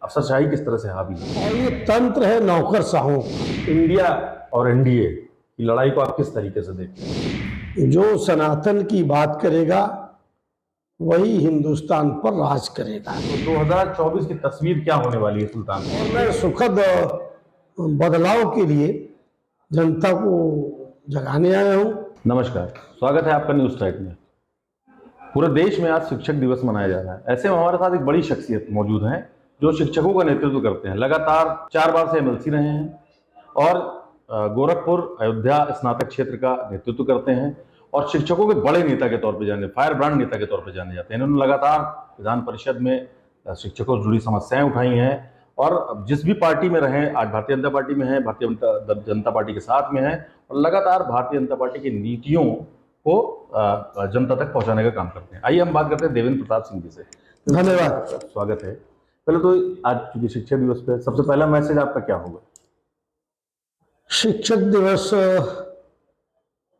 अफसरशाही किस तरह से हावी है और ये तंत्र है नौकरशाहों। इंडिया और एनडीए की लड़ाई को आप किस तरीके से देखते हैं? जो सनातन की बात करेगा वही हिंदुस्तान पर राज करेगा। तो 2024 की तस्वीर क्या होने वाली है सुल्तानपुर? और मैं सुखद बदलाव के लिए जनता को जगाने आया हूँ। नमस्कार, स्वागत है आपका न्यूज स्ट्राइक में। पूरे देश में आज शिक्षक दिवस मनाया जा रहा है। ऐसे में हमारे साथ एक बड़ी शख्सियत मौजूद हैं जो शिक्षकों का नेतृत्व करते हैं। लगातार 4 बार से एमएलसी रहे हैं और गोरखपुर अयोध्या स्नातक क्षेत्र का नेतृत्व करते हैं और शिक्षकों के बड़े नेता के तौर पर जाने, फायर ब्रांड नेता के तौर पर जाने जाते हैं। इन्होंने लगातार विधान परिषद में शिक्षकों से जुड़ी समस्याएं उठाई हैं और जिस भी पार्टी में रहे, आज भारतीय जनता पार्टी में है, भारतीय जनता पार्टी के साथ में है और लगातार भारतीय जनता पार्टी की नीतियों को जनता तक पहुंचाने का काम करते हैं। आइए हम बात करते हैं देवेंद्र प्रताप सिंह जी से। धन्यवाद। स्वागत है। पहले तो आज चूंकि शिक्षक दिवस पे सबसे पहला मैसेज आपका क्या होगा? शिक्षक दिवस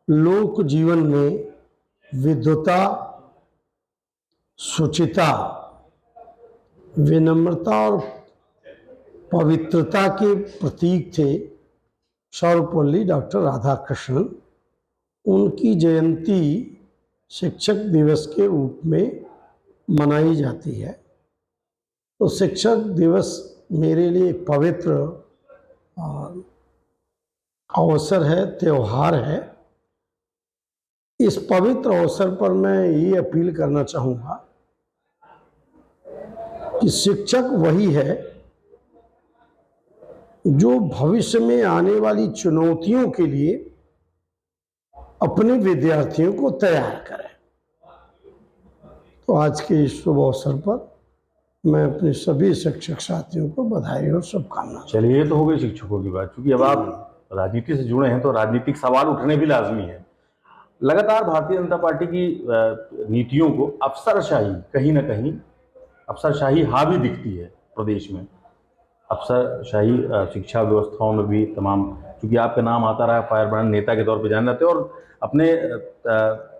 लोक जीवन में विद्वता, शुचिता, विनम्रता और पवित्रता के प्रतीक थे सर्वपल्ली डॉक्टर राधाकृष्णन। उनकी जयंती शिक्षक दिवस के रूप में मनाई जाती है। तो शिक्षक दिवस मेरे लिए एक पवित्र अवसर है, त्योहार है। इस पवित्र अवसर पर मैं ये अपील करना चाहूँगा कि शिक्षक वही है जो भविष्य में आने वाली चुनौतियों के लिए अपने विद्यार्थियों को तैयार करे। तो आज के इस शुभ अवसर पर मैं अपने सभी शिक्षक साथियों को बधाई और शुभकामनाएं। चलिए, ये तो हो गई शिक्षकों की बात। क्योंकि अब आप राजनीति से जुड़े हैं तो राजनीतिक सवाल उठने भी लाजमी है। लगातार भारतीय जनता पार्टी की नीतियों को अफसरशाही कहीं ना कहीं अफसरशाही हावी दिखती है प्रदेश में। अफसरशाही शिक्षा व्यवस्थाओं में भी तमाम, क्योंकि आपका नाम आता रहा, फायर ब्रांड नेता के तौर पर जाने जाते हैं और अपने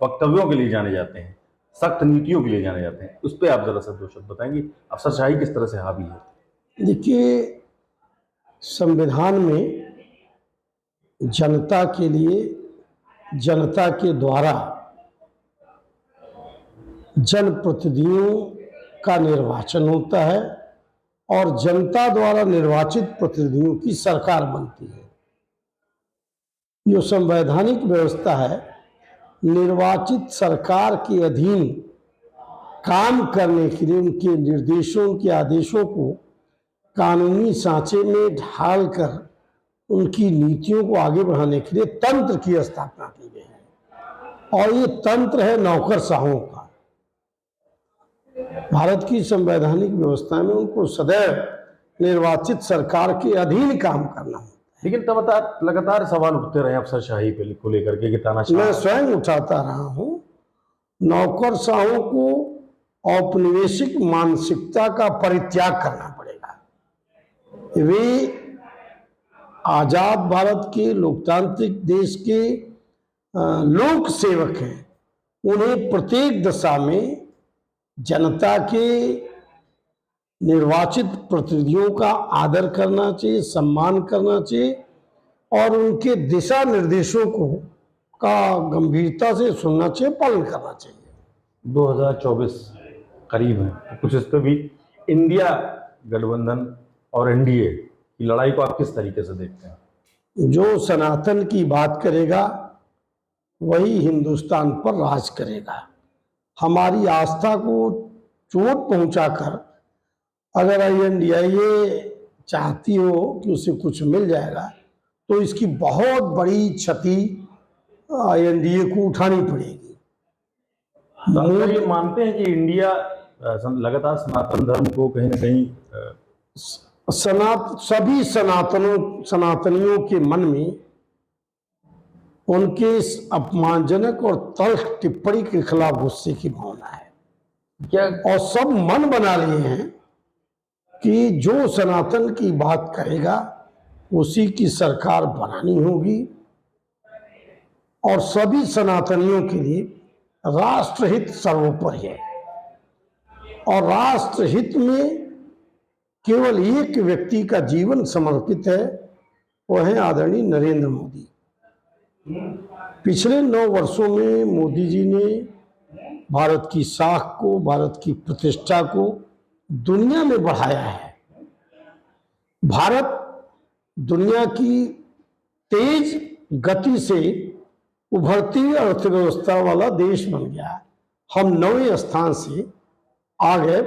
वक्तव्यों के लिए जाने जाते हैं, सख्त नीतियों के लिए जाने जाते हैं। उस पर आप जरा सा 2 शब्द बताएंगे, अफसरशाही किस तरह से हावी है? देखिए, संविधान में जनता के लिए, जनता के द्वारा जनप्रतिनिधियों का निर्वाचन होता है और जनता द्वारा निर्वाचित प्रतिनिधियों की सरकार बनती है। जो संवैधानिक व्यवस्था है, निर्वाचित सरकार के अधीन काम करने के लिए उनके निर्देशों, उनके आदेशों को कानूनी सांचे में ढालकर उनकी नीतियों को आगे बढ़ाने के लिए तंत्र की स्थापना की गई है और ये तंत्र है नौकरशाहों का। भारत की संवैधानिक व्यवस्था में उनको सदैव निर्वाचित सरकार के अधीन काम करना होता है। लेकिन तब लगातार सवाल उठते रहे अफसरशाही को लेकर के कि तानाशाह। मैं स्वयं उठाता रहा हूं। नौकरशाहों को औपनिवेशिक मानसिकता का परित्याग करना पड़ेगा। वे आजाद भारत के लोकतांत्रिक देश के लोक सेवक हैं। उन्हें प्रत्येक दशा में जनता के निर्वाचित प्रतिनिधियों का आदर करना चाहिए, सम्मान करना चाहिए और उनके दिशा निर्देशों को का गंभीरता से सुनना चाहिए, पालन करना चाहिए। 2024 करीब है, तो कुछ इस पर भी इंडिया गठबंधन और एनडीए की लड़ाई को आप किस तरीके से देखते हैं? जो सनातन की बात करेगा वही हिंदुस्तान पर राज करेगा। हमारी आस्था को चोट पहुंचाकर अगर एनडीए चाहती हो कि उसे कुछ मिल जाएगा तो इसकी बहुत बड़ी क्षति एनडीए को उठानी पड़ेगी। तो ये मानते हैं कि इंडिया लगातार सनातन धर्म को कहीं ना कहीं सभी सनातनियों के मन में उनके इस अपमानजनक और तल्ख टिप्पणी के खिलाफ गुस्से की भावना है क्या? और सब मन बना लिए हैं कि जो सनातन की बात करेगा उसी की सरकार बनानी होगी और सभी सनातनियों के लिए राष्ट्रहित सर्वोपरि है और राष्ट्रहित में केवल एक व्यक्ति का जीवन समर्पित है, वह है आदरणीय नरेंद्र मोदी। पिछले 9 वर्षों में मोदी जी ने भारत की साख को, भारत की प्रतिष्ठा को दुनिया में बढ़ाया है। भारत दुनिया की तेज गति से उभरती अर्थव्यवस्था वाला देश बन गया है। हम 9वें स्थान से आ गए,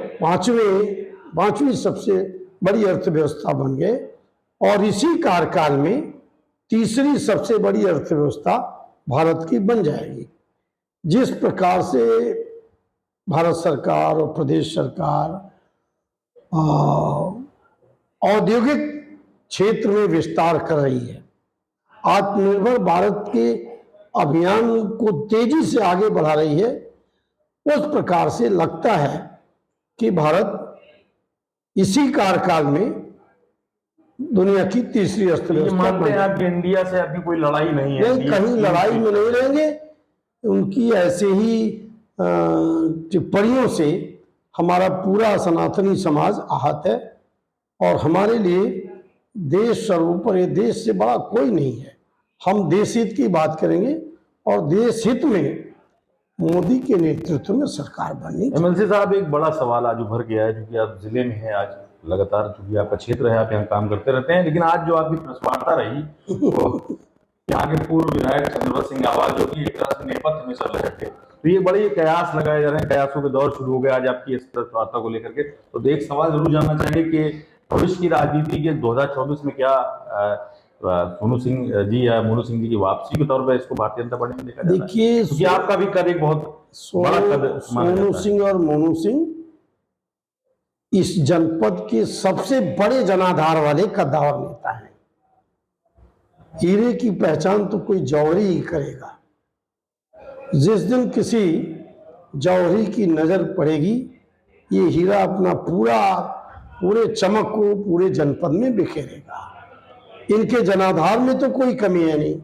पांचवी सबसे बड़ी अर्थव्यवस्था बन गए, और इसी कार्यकाल में तीसरी सबसे बड़ी अर्थव्यवस्था भारत की बन जाएगी। जिस प्रकार से भारत सरकार और प्रदेश सरकार औद्योगिक क्षेत्र में विस्तार कर रही है, आत्मनिर्भर भारत के अभियान को तेजी से आगे बढ़ा रही है, उस प्रकार से लगता है कि भारत इसी कार्यकाल में दुनिया की तीसरी अर्थव्यवस्था मानते हैं आप कि इंडिया से अभी कोई लड़ाई नहीं है? नहीं, कहीं लड़ाई में नहीं रहेंगे। उनकी ऐसे ही टिप्पणियों से हमारा पूरा सनातनी समाज आहत है, और हमारे लिए देश सर्वोपरि, देश से बड़ा कोई नहीं है। हम देश हित की बात करेंगे, और देश हित में मोदी के नेतृत्व में सरकार बननी चाहिए। एमएलसी साहब, एक बड़ा सवाल आज उभर गया है, क्योंकि आप जिले में हैं आज लगातार, चूंकि आपका क्षेत्र है, आप यहाँ काम करते रहते हैं, लेकिन आज जो आपकी प्रेस वार्ता रही वो यहाँ के पूर्व विधायक चंद्रवत सिंह आवाज, जो कि एक तरह से नेपथ्य में चल रहे थे, तो ये बड़े कयास लगाए जा रहे हैं, कयासों के दौर शुरू हो गए आज आपकी इस प्रेस वार्ता को लेकर के। तो एक सवाल जरूर जानना चाहेंगे कि भविष्य की राजनीति के 2024 में क्या सोनू सिंह जी या मोनू सिंह जी की वापसी के तौर पर इसको भारतीय जनता पार्टी में देखा जाता है? देखिए, क्योंकि आपका भी कद एक बहुत बड़ा कद माना सोनू जाता है। सिंह और मोनू सिंह इस जनपद के सबसे बड़े जनाधार वाले कद्दावर नेता हैं। हीरे की पहचान तो कोई जौहरी ही करेगा। जिस दिन किसी जौहरी की नजर पड़ेगी, ये हीरा अपना पूरे चमक को पूरे जनपद में बिखेरेगा। इनके जनाधार में तो कोई कमी है नहीं,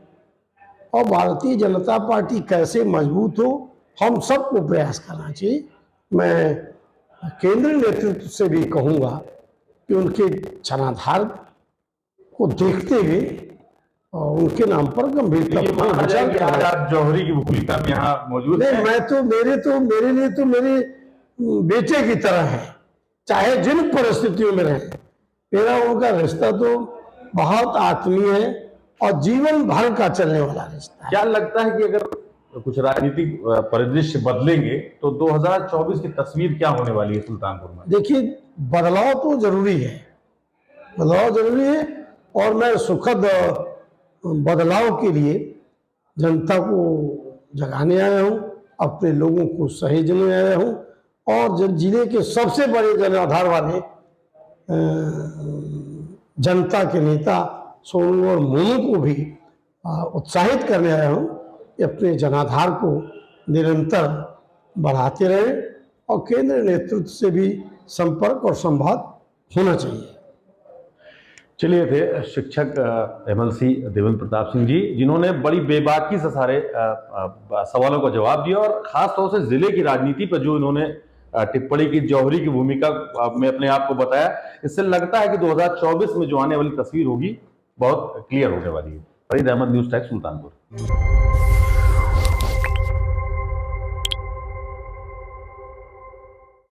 और भारतीय जनता पार्टी कैसे मजबूत हो, हम सबको प्रयास करना चाहिए। मैं केंद्रीय नेतृत्व से भी कहूंगा कि उनके जनाधार को देखते हुए और उनके नाम पर गंभीरतापूर्वक विचार करना। आप जौहरी की भूमिका में यहाँ मौजूद नहीं, हैं। मेरे लिए तो मेरे बेटे की तरह है, चाहे जिन परिस्थितियों में रहे। मेरा उनका रिश्ता तो बहुत आत्मीय है और जीवन भर का चलने वाला रिश्ता है। क्या लगता है कि अगर कुछ राजनीतिक परिदृश्य बदलेंगे तो 2024 की तस्वीर क्या होने वाली है सुल्तानपुर में? देखिए, बदलाव तो जरूरी है, और मैं सुखद बदलाव के लिए जनता को जगाने आया हूँ, अपने लोगों को सहेजने आया हूँ, और जिले के सबसे बड़े जनाधार वाले जनता के नेता सोनू और मोनू को भी उत्साहित करने आया हूँ कि अपने जनाधार को निरंतर बढ़ाते रहें, और केंद्र नेतृत्व से भी संपर्क और संवाद होना चाहिए। चलिए, थे शिक्षक एमएलसी देवेंद्र प्रताप सिंह जी, जिन्होंने बड़ी बेबाकी से सारे सवालों का जवाब दिया, और खास तौर से जिले की राजनीति पर जो इन्होंने टिप्पणी की, जौहरी की भूमिका में अपने आप को बताया, इससे लगता है कि 2024 में जो आने वाली तस्वीर होगी बहुत क्लियर होने वाली है। Farid Ahmed, news time, Sultanpur.